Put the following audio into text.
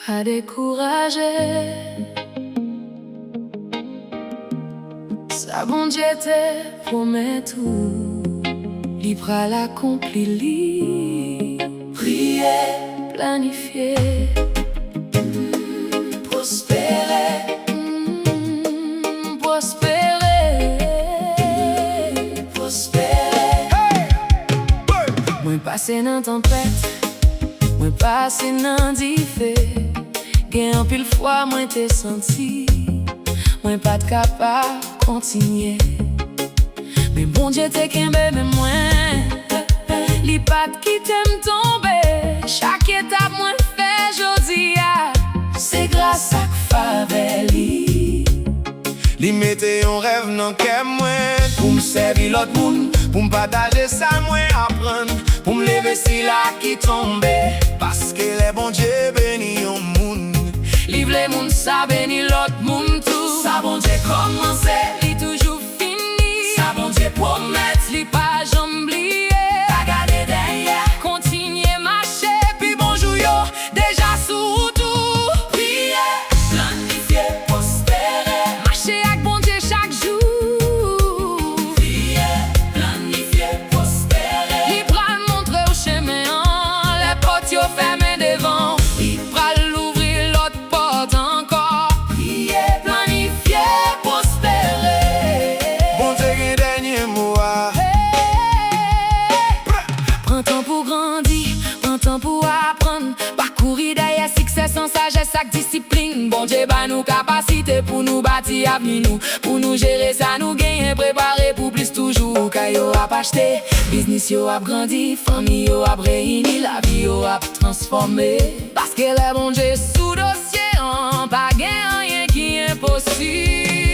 pas décourager. Ça bon Dieu te promet tout, li pral accompli li. Prier, planifier, prospérer, prospérer, prospérer. Moi passé dans tempête, moi passé dans diffé, gen pile fois moi t'ai senti, moi pas de capable continuer. Mais bon Dieu t'es qu'un bébé moins, li pas qui t'aime tomber. Chaque étape moi fait jodi a, c'est grâce à Faveli. Li mette un rêve dans cœur moi, pour me servir l'autre monde, pour me partager ça moi apprendre, pour me lever si la qui tombe, parce que les bon Dieu béni au monde. Livre les moun ça béni l'autre monde tout. Ça bon Dieu commencé, li toujours fini. ça bon Dieu promet, li pas j'oublié. pas garder derrière. Continuer marcher, puis bonjour yo, déjà sous tout. Prier, planifier, prospérer. Marcher avec bon Dieu chaque jour. Prier, planifier, prospérer. Li pral montrer au chemin, les portes yo fermées devant. Li pral l'ouvrir l'autre porte encore. Prier, Planifier, prospérer. bon Dieu gen dernier mot. Prends temps pour grandir, prends temps pour apprendre. Parcourir derrière succès sans sagesse, avec discipline. Bon Dieu ba nous capacité pour nous bâtir avenir nous. Pour nous gérer ça, nous gagner, préparer pour plus toujours. Car yo a acheté, business yo a grandi, famille yo a réuni, la vie yo a transformé. Parce que le bon Dieu sous dossier, pas gain rien qui est impossible.